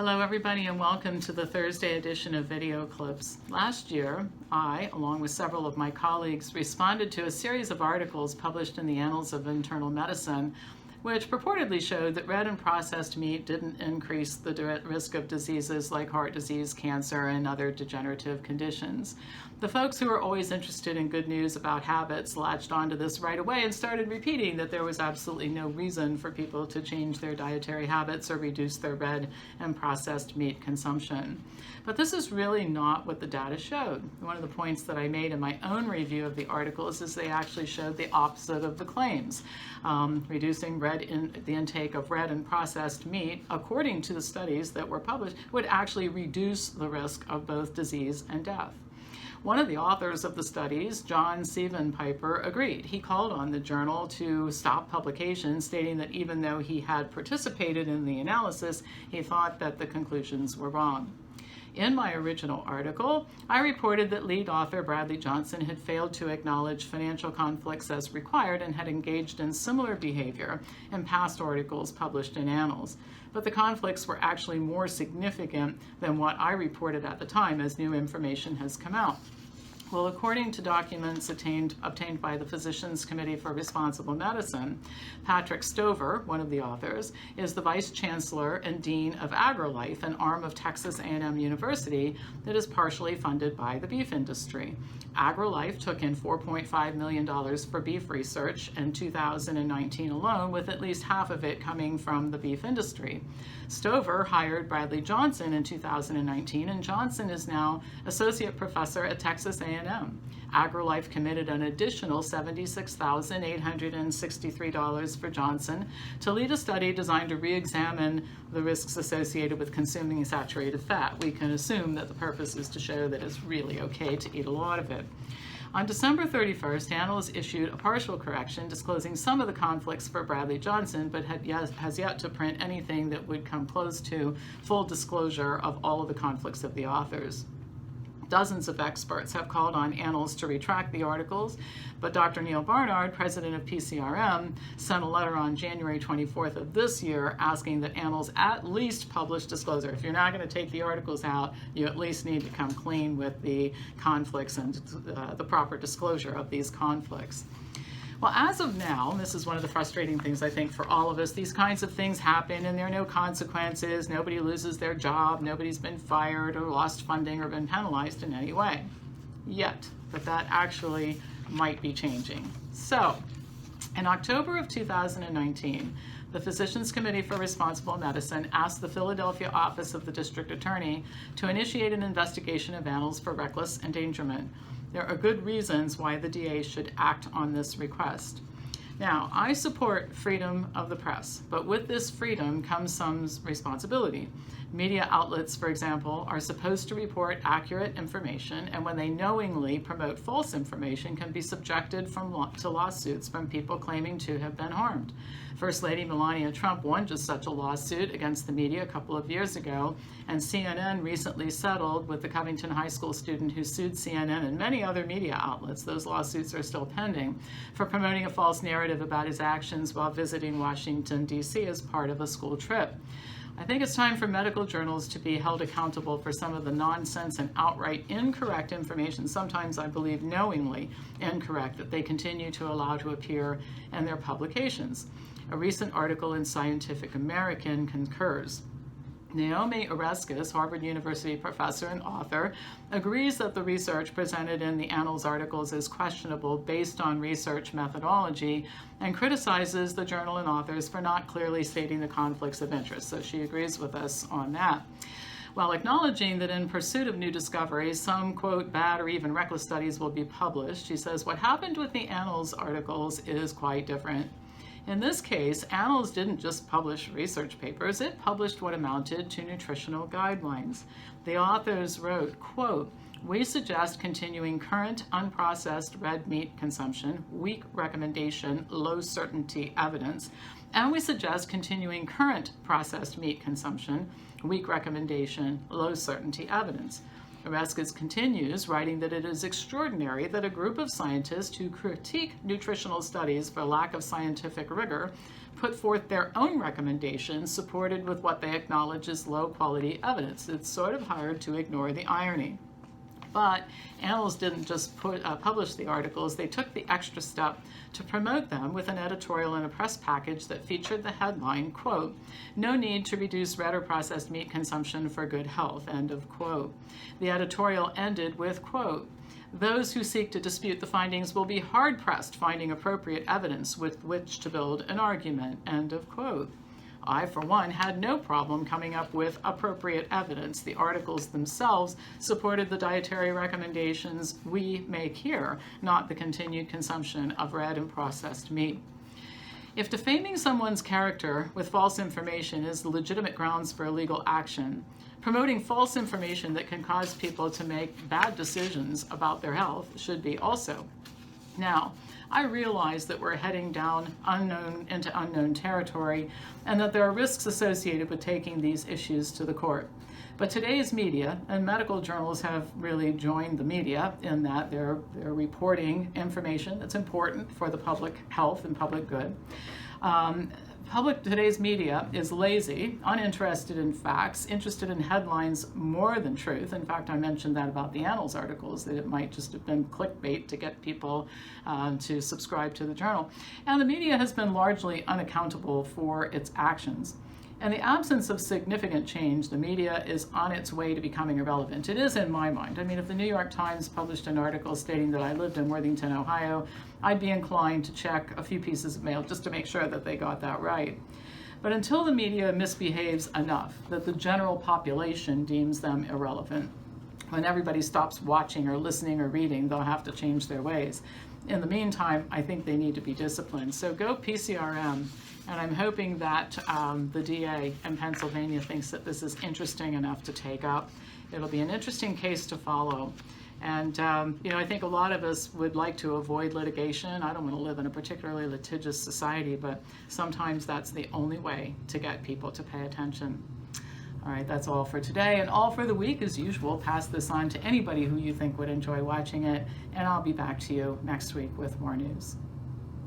Hello everybody and welcome to the Thursday edition of Video Clips. Last year, I, along with several of my colleagues, responded to a series of articles published in the Annals of Internal Medicine which purportedly showed that red and processed meat didn't increase the risk of diseases like heart disease, cancer, and other degenerative conditions. The folks who are always interested in good news about habits latched onto this right away and started repeating that there was absolutely no reason for people to change their dietary habits or reduce their red and processed meat consumption. But this is really not what the data showed. One of the points that I made in my own review of the articles is they actually showed the opposite of the claims. Reducing the intake of red and processed meat, according to the studies that were published, would actually reduce the risk of both disease and death. One of the authors of the studies, John Piper, agreed. He called on the journal to stop publication, stating that even though he had participated in the analysis, he thought that the conclusions were wrong. In my original article, I reported that lead author Bradley Johnson had failed to acknowledge financial conflicts as required and had engaged in similar behavior in past articles published in Annals. But the conflicts were actually more significant than what I reported at the time, as new information has come out. Well, according to documents obtained by the Physicians Committee for Responsible Medicine, Patrick Stover, one of the authors, is the Vice Chancellor and Dean of AgriLife, an arm of Texas A&M University that is partially funded by the beef industry. AgriLife took in $4.5 million for beef research in 2019 alone, with at least half of it coming from the beef industry. Stover hired Bradley Johnson in 2019, and Johnson is now associate professor at Texas A&M. AgriLife committed an additional $76,863 for Johnson to lead a study designed to re-examine the risks associated with consuming saturated fat. We can assume that the purpose is to show that it's really okay to eat a lot of it. On December 31st, Annals issued a partial correction disclosing some of the conflicts for Bradley Johnson, but has yet to print anything that would come close to full disclosure of all of the conflicts of the authors. Dozens of experts have called on Annals to retract the articles, but Dr. Neil Barnard, president of PCRM, sent a letter on January 24th of this year asking that Annals at least publish disclosure. If you're not going to take the articles out, you at least need to come clean with the conflicts and the proper disclosure of these conflicts. Well, as of now, this is one of the frustrating things I think for all of us, these kinds of things happen and there are no consequences, nobody loses their job, nobody's been fired or lost funding or been penalized in any way yet, but that actually might be changing. So, in October of 2019, the Physicians Committee for Responsible Medicine asked the Philadelphia office of the district attorney to initiate an investigation of Annals for reckless endangerment. There are good reasons why the DA should act on this request. Now, I support freedom of the press, but with this freedom comes some responsibility. Media outlets, for example, are supposed to report accurate information, and when they knowingly promote false information, can be subjected to lawsuits from people claiming to have been harmed. First Lady Melania Trump won just such a lawsuit against the media a couple of years ago, and CNN recently settled with the Covington High School student who sued CNN and many other media outlets. Those lawsuits are still pending for promoting a false narrative about his actions while visiting Washington, D.C. as part of a school trip. I think it's time for medical journals to be held accountable for some of the nonsense and outright incorrect information, sometimes I believe knowingly incorrect, that they continue to allow to appear in their publications. A recent article in Scientific American concurs. Naomi Oreskes, Harvard University professor and author, agrees that the research presented in the Annals articles is questionable based on research methodology and criticizes the journal and authors for not clearly stating the conflicts of interest. So she agrees with us on that. While acknowledging that in pursuit of new discoveries, some, quote, bad or even reckless studies will be published, she says what happened with the Annals articles is quite different. In this case, Annals didn't just publish research papers, it published what amounted to nutritional guidelines. The authors wrote, quote, we suggest continuing current unprocessed red meat consumption, weak recommendation, low certainty evidence, and we suggest continuing current processed meat consumption, weak recommendation, low certainty evidence. Oreskes continues, writing that it is extraordinary that a group of scientists who critique nutritional studies for lack of scientific rigor put forth their own recommendations supported with what they acknowledge as low-quality evidence. It's sort of hard to ignore the irony. But Annals didn't just publish the articles, they took the extra step to promote them with an editorial and a press package that featured the headline, quote, "No need to reduce red or processed meat consumption for good health," end of quote. The editorial ended with, quote, "Those who seek to dispute the findings will be hard-pressed finding appropriate evidence with which to build an argument," end of quote. I, for one, had no problem coming up with appropriate evidence. The articles themselves supported the dietary recommendations we make here, not the continued consumption of red and processed meat. If defaming someone's character with false information is legitimate grounds for illegal action, promoting false information that can cause people to make bad decisions about their health should be also. Now, I realize that we're heading down into unknown territory and that there are risks associated with taking these issues to the court. But today's media and medical journals have really joined the media in that they're reporting information that's important for the public health and public good. Today's media is lazy, uninterested in facts, interested in headlines more than truth. In fact, I mentioned that about the Annals articles, that it might just have been clickbait to get people to subscribe to the journal. And the media has been largely unaccountable for its actions. In the absence of significant change, the media is on its way to becoming irrelevant. It is in my mind. I mean, if the New York Times published an article stating that I lived in Worthington, Ohio, I'd be inclined to check a few pieces of mail just to make sure that they got that right. But until the media misbehaves enough that the general population deems them irrelevant, when everybody stops watching or listening or reading, they'll have to change their ways. In the meantime, I think they need to be disciplined. So go PCRM. And I'm hoping that the DA in Pennsylvania thinks that this is interesting enough to take up. It'll be an interesting case to follow. And, I think a lot of us would like to avoid litigation. I don't want to live in a particularly litigious society, but sometimes that's the only way to get people to pay attention. All right, that's all for today and all for the week. As usual, pass this on to anybody who you think would enjoy watching it, and I'll be back to you next week with more news.